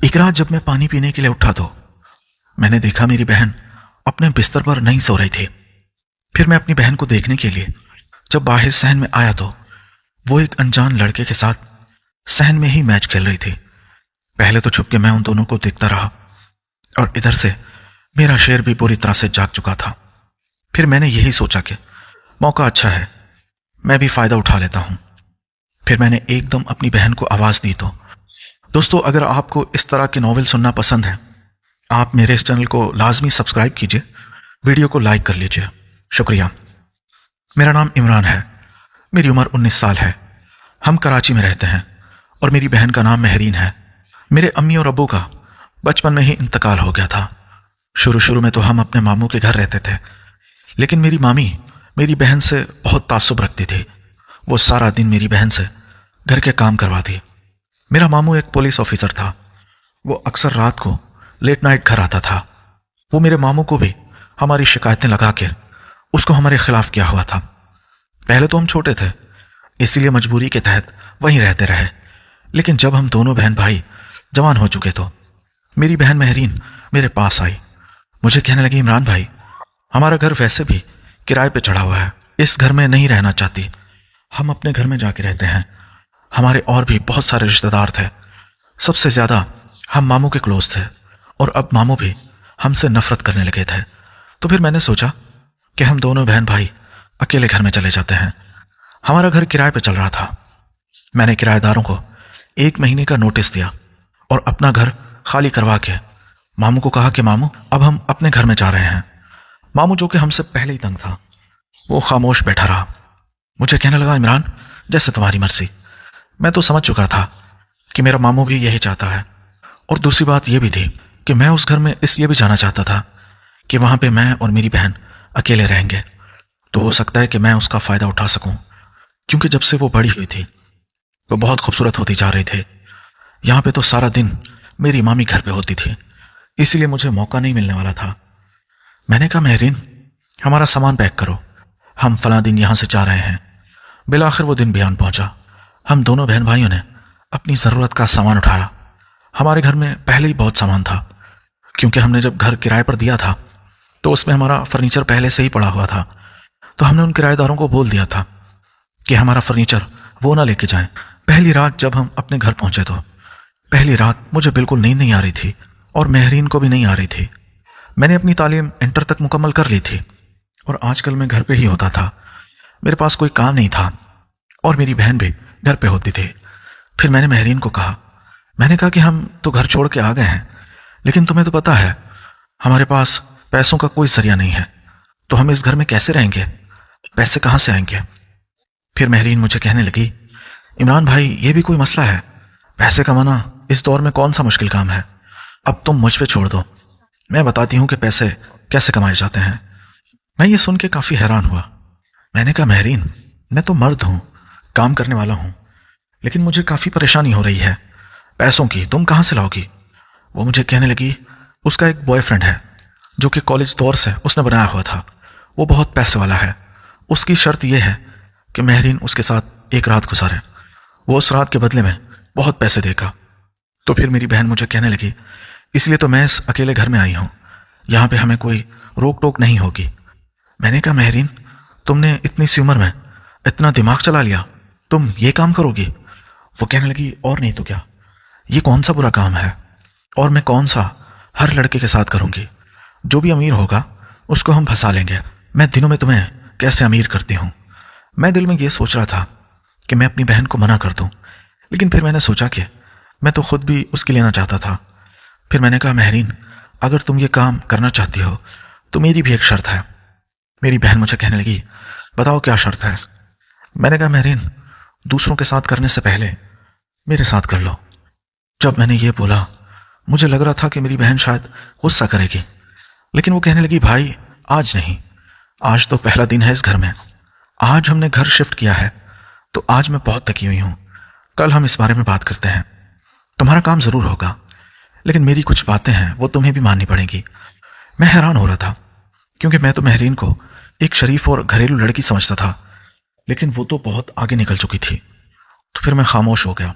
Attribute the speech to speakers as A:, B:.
A: एक रात जब मैं पानी पीने के लिए उठा तो मैंने देखा मेरी बहन अपने बिस्तर पर नहीं सो रही थी। फिर मैं अपनी बहन को देखने के लिए जब बाहर सहन में आया तो वो एक अनजान लड़के के साथ सहन में ही मैच खेल रही थी। पहले तो छुप के मैं उन दोनों को देखता रहा और इधर से मेरा शेर भी पूरी तरह से जाग चुका था। फिर मैंने यही सोचा कि मौका अच्छा है, मैं भी फायदा उठा लेता हूं। फिर मैंने एकदम अपनी बहन को आवाज दी। तो दोस्तों, अगर आपको इस तरह के नॉवेल सुनना पसंद है, आप मेरे इस चैनल को लाजमी सब्सक्राइब कीजिए, वीडियो को लाइक कर लीजिए। शुक्रिया। मेरा नाम इमरान है, मेरी उम्र 19 साल है। हम कराची में रहते हैं और मेरी बहन का नाम महरीन है। मेरे अम्मी और अब्बू का बचपन में ही इंतकाल हो गया था। शुरू में तो हम अपने मामू के घर रहते थे, लेकिन मेरी मामी मेरी बहन से बहुत तासुब रखती थी। वो सारा दिन मेरी बहन से घर के काम करवाती। मेरा मामू एक पुलिस ऑफिसर था। वो अक्सर रात को लेट नाइट घर आता था। वो मेरे मामू को भी हमारी शिकायतें लगा के उसको हमारे खिलाफ किया हुआ था। पहले तो हम छोटे थे, इसलिए मजबूरी के तहत वहीं रहते रहे। लेकिन जब हम दोनों बहन भाई जवान हो चुके तो मेरी बहन महरीन मेरे पास आई। मुझे कहने लगी, इमरान भाई, हमारा घर वैसे भी किराए पे चढ़ा हुआ है, इस घर में नहीं रहना चाहती, हम अपने घर में जाके रहते हैं। हमारे और भी बहुत सारे रिश्तेदार थे। सबसे ज्यादा हम मामू के क्लोज थे और अब मामू भी हमसे नफरत करने लगे थे। तो फिर मैंने सोचा कि हम दोनों बहन भाई अकेले घर में चले जाते हैं। हमारा घर किराए पे चल रहा था। मैंने किराएदारों को 1 महीने का नोटिस दिया और अपना घर खाली करवा के मामू को कहा कि मामू, अब हम अपने घर में जा रहे हैं। मामू, जो कि हमसे पहले ही तंग था, वो खामोश बैठा रहा। मुझे कहने लगा, इमरान, जैसे तुम्हारी मर्जी। मैं तो समझ चुका था कि मेरा मामू भी यही चाहता है। और दूसरी बात यह भी थी कि मैं उस घर में इसलिए भी जाना चाहता था कि वहां पे मैं और मेरी बहन अकेले रहेंगे, तो हो सकता है कि मैं उसका फायदा उठा सकूं। क्योंकि जब से वो बड़ी हुई थी वो बहुत खूबसूरत होती जा रही थी। यहाँ पे तो सारा दिन मेरी मामी घर पे होती थी, इसलिए मुझे मौका नहीं मिलने वाला था। मैंने कहा, महरीन, हमारा सामान पैक करो, हम फला दिन यहां से जा रहे हैं। बिलाखिर वो दिन भी आन पहुंचा। हम दोनों बहन भाइयों ने अपनी जरूरत का सामान उठाया। हमारे घर में पहले ही बहुत सामान था, क्योंकि हमने जब घर किराए पर दिया था तो उसमें हमारा फर्नीचर पहले से ही पड़ा हुआ था। तो हमने उन किराएदारों को बोल दिया था कि हमारा फर्नीचर वो ना लेके जाएं। पहली रात जब हम अपने घर पहुंचे तो पहली रात मुझे बिल्कुल नींद नहीं आ रही थी और महरीन को भी नहीं आ रही थी। मैंने अपनी तालीम इंटर तक मुकम्मल कर ली थी और आजकल मैं घर पे ही होता था। मेरे पास कोई काम नहीं था और मेरी बहन भी घर पे होती थी। फिर मैंने महरीन को कहा, मैंने कहा कि हम तो घर छोड़ के आ गए हैं, लेकिन तुम्हें तो पता है हमारे पास पैसों का कोई जरिया नहीं है, तो हम इस घर में कैसे रहेंगे, पैसे कहां से आएंगे। फिर महरीन मुझे कहने लगी, इमरान भाई, ये भी कोई मसला है? पैसे कमाना इस दौर में कौन सा मुश्किल काम है। अब तुम मुझ पे छोड़ दो, मैं बताती हूं कि पैसे कैसे कमाए जाते हैं। मैं ये सुन के काफी हैरान हुआ। मैंने कहा, महरीन, मैं तो मर्द हूं, काम करने वाला हूं, लेकिन मुझे काफी परेशानी हो रही है पैसों की, तुम कहां से लाओगी। वो मुझे कहने लगी, उसका एक बॉयफ्रेंड है जो कि कॉलेज दौर से उसने बनाया हुआ था। वो बहुत पैसे वाला है। उसकी शर्त यह है कि महरीन उसके साथ एक रात गुजारे, वो उस रात के बदले में बहुत पैसे देगा। तो फिर मेरी बहन मुझे कहने लगी, इसलिए तो मैं इस अकेले घर में आई हूं, यहां पे हमें कोई रोक टोक नहीं होगी। मैंने कहा, महरीन, तुमने इतनी सी उम्र में इतना दिमाग चला लिया, तुम ये काम करोगी। वो कहने लगी, और नहीं तो क्या, ये कौन सा बुरा काम है और मैं कौन सा हर लड़के के साथ करूंगी। जो भी अमीर होगा उसको हम फंसा लेंगे। मैं दिनों में तुम्हें कैसे अमीर करती हूं। मैं दिल में ये सोच रहा था कि मैं अपनी बहन को मना कर दूं, लेकिन फिर मैंने सोचा कि मैं तो खुद भी उसकी लेना चाहता था। फिर मैंने कहा, महरीन, अगर तुम ये काम करना चाहती हो तो मेरी भी एक शर्त है। मेरी बहन मुझे कहने लगी, बताओ क्या शर्त है। मैंने कहा, महरीन, दूसरों के साथ करने से पहले मेरे साथ कर लो। जब मैंने ये बोला मुझे लग रहा था कि मेरी बहन शायद गुस्सा करेगी, लेकिन वो कहने लगी, भाई, आज नहीं, आज तो पहला दिन है इस घर में। आज हमने घर शिफ्ट किया है तो आज मैं बहुत थकी हुई हूं, कल हम इस बारे में बात करते हैं। तुम्हारा काम जरूर होगा, लेकिन मेरी कुछ बातें हैं वो तुम्हें भी माननी पड़ेंगी। मैं हैरान हो रहा था क्योंकि मैं तो महरीन को एक शरीफ और घरेलू लड़की समझता था, लेकिन वो तो बहुत आगे निकल चुकी थी। तो फिर मैं खामोश हो गया।